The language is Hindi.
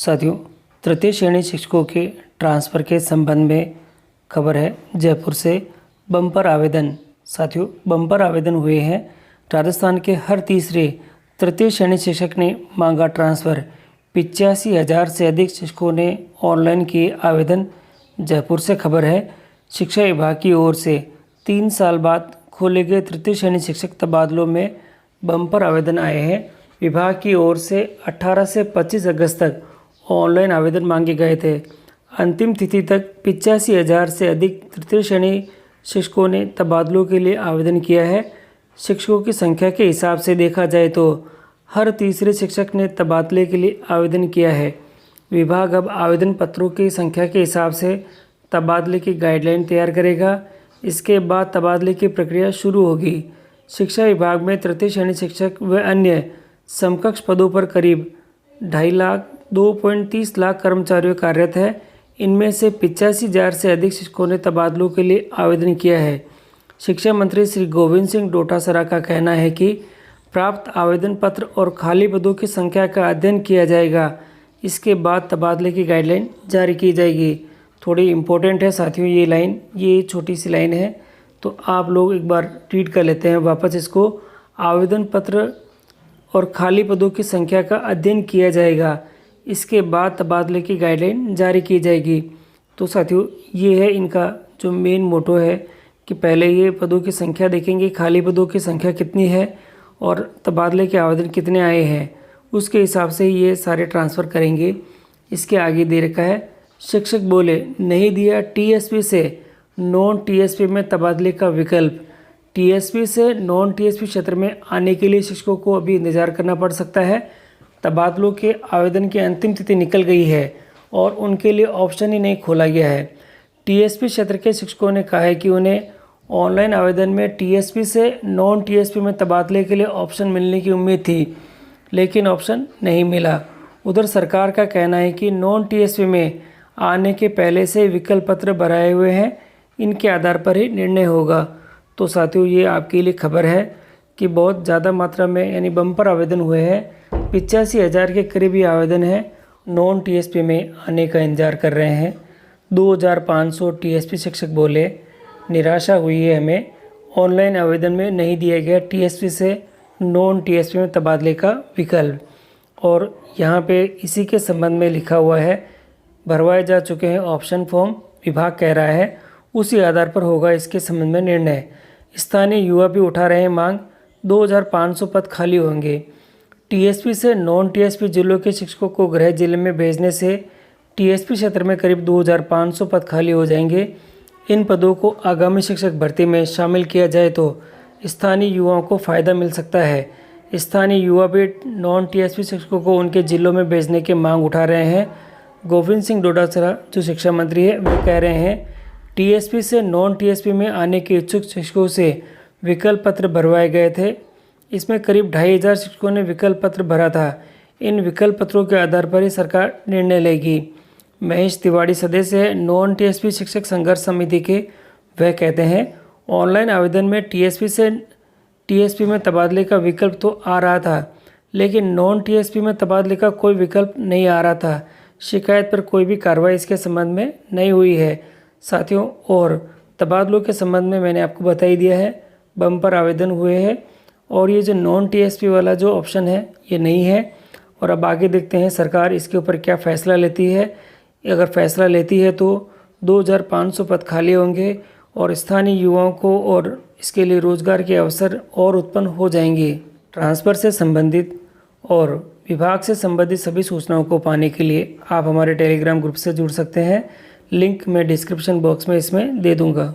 साथियों, तृतीय श्रेणी शिक्षकों के ट्रांसफ़र के संबंध में खबर है जयपुर से। बम्पर आवेदन। साथियों, बम्पर आवेदन हुए हैं। राजस्थान के हर तीसरे तृतीय श्रेणी शिक्षक ने मांगा ट्रांसफ़र। 85,000 से अधिक शिक्षकों ने ऑनलाइन किए आवेदन। जयपुर से खबर है, शिक्षा विभाग की ओर से 3 साल बाद खोले गए तृतीय श्रेणी शिक्षक तबादलों में बम्पर आवेदन आए हैं। विभाग की ओर से 18 से 25 अगस्त तक ऑनलाइन आवेदन मांगे गए थे। अंतिम तिथि तक 85,000 से अधिक तृतीय श्रेणी शिक्षकों ने तबादलों के लिए आवेदन किया है। शिक्षकों की संख्या के हिसाब से देखा जाए तो हर तीसरे शिक्षक ने तबादले के लिए आवेदन किया है। विभाग अब आवेदन पत्रों की संख्या के हिसाब से तबादले की गाइडलाइन तैयार करेगा। इसके बाद तबादले की प्रक्रिया शुरू होगी। शिक्षा विभाग में तृतीय श्रेणी शिक्षक व अन्य समकक्ष पदों पर करीब 2.5 लाख 2.30 लाख कर्मचारियों कार्यरत है। इनमें से 85,000 से अधिक शिक्षकों ने तबादलों के लिए आवेदन किया है। शिक्षा मंत्री श्री गोविंद सिंह डोटासरा का कहना है कि प्राप्त आवेदन पत्र और खाली पदों की संख्या का अध्ययन किया जाएगा। इसके बाद तबादले की गाइडलाइन जारी की जाएगी। थोड़ी इम्पोर्टेंट है साथियों ये लाइन, ये छोटी सी लाइन है, तो आप लोग एक बार रीड कर लेते हैं वापस इसको। आवेदन पत्र और खाली पदों की संख्या का अध्ययन किया जाएगा। इसके बाद तबादले की गाइडलाइन जारी की जाएगी। तो साथियों, ये है इनका जो मेन मोटो है कि पहले ये पदों की संख्या देखेंगे, खाली पदों की संख्या कितनी है और तबादले के आवेदन कितने आए हैं, उसके हिसाब से ये सारे ट्रांसफ़र करेंगे। इसके आगे दे रखा है, शिक्षक बोले नहीं दिया टीएसपी से नॉन टीएसपी में तबादले का विकल्प। टीएसपी से नॉन टीएसपी क्षेत्र में आने के लिए शिक्षकों को अभी इंतज़ार करना पड़ सकता है। तबादलों के आवेदन की अंतिम तिथि निकल गई है और उनके लिए ऑप्शन ही नहीं खोला गया है। टीएसपी क्षेत्र के शिक्षकों ने कहा है कि उन्हें ऑनलाइन आवेदन में टीएसपी से नॉन टीएसपी में तबादले के लिए ऑप्शन मिलने की उम्मीद थी, लेकिन ऑप्शन नहीं मिला। उधर सरकार का कहना है कि नॉन टीएसपी में आने के पहले से विकल्प पत्र भराए हुए हैं, इनके आधार पर ही निर्णय होगा। तो साथियों, ये आपके लिए खबर है कि बहुत ज़्यादा मात्रा में यानी बम्पर आवेदन हुए हैं। 85,000 के करीब ये आवेदन है नॉन टीएसपी में आने का इंतजार कर रहे हैं। 2,500 टीएसपी शिक्षक बोले निराशा हुई है हमें, ऑनलाइन आवेदन में नहीं दिया गया टीएसपी से नॉन टीएसपी में तबादले का विकल्प। और यहाँ पे इसी के संबंध में लिखा हुआ है, भरवाए जा चुके हैं ऑप्शन फॉर्म, विभाग कह रहा है उसी आधार पर होगा इसके संबंध में निर्णय। स्थानीय युवा भी उठा रहे हैं मांग, 2,500 पद खाली होंगे। टीएसपी से नॉन टीएसपी जिलों के शिक्षकों को गृह जिले में भेजने से टीएसपी क्षेत्र में करीब 2,500 पद खाली हो जाएंगे। इन पदों को आगामी शिक्षक भर्ती में शामिल किया जाए तो स्थानीय युवाओं को फ़ायदा मिल सकता है। स्थानीय युवा भी नॉन टीएसपी शिक्षकों को उनके जिलों में भेजने की मांग उठा रहे हैं। गोविंद सिंह डोटासरा जो शिक्षा मंत्री है वे कह रहे हैं, टीएसपी से नॉन टीएसपी में आने के इच्छुक शिक्षकों से विकल्प पत्र भरवाए गए थे। इसमें करीब 2,500 शिक्षकों ने विकल्प पत्र भरा था। इन विकल्प पत्रों के आधार पर ही सरकार निर्णय लेगी। महेश तिवारी सदस्य है नॉन टीएसपी शिक्षक संघर्ष समिति के। वह कहते हैं, ऑनलाइन आवेदन में टीएसपी से टीएसपी में तबादले का विकल्प तो आ रहा था, लेकिन नॉन टीएसपी में तबादले का कोई विकल्प नहीं आ रहा था। शिकायत पर कोई भी कार्रवाई इसके संबंध में नहीं हुई है। साथियों, और तबादलों के संबंध में मैंने आपको बता ही दिया है, बम्पर आवेदन हुए हैं और ये जो नॉन टीएसपी वाला जो ऑप्शन है ये नहीं है। और अब आगे देखते हैं सरकार इसके ऊपर क्या फ़ैसला लेती है। अगर फ़ैसला लेती है तो 2,500 पद खाली होंगे और स्थानीय युवाओं को और इसके लिए रोज़गार के अवसर और उत्पन्न हो जाएंगे। ट्रांसफ़र से संबंधित और विभाग से संबंधित सभी सूचनाओं को पाने के लिए आप हमारे टेलीग्राम ग्रुप से जुड़ सकते हैं। लिंक मैं डिस्क्रिप्शन बॉक्स में इसमें दे दूँगा।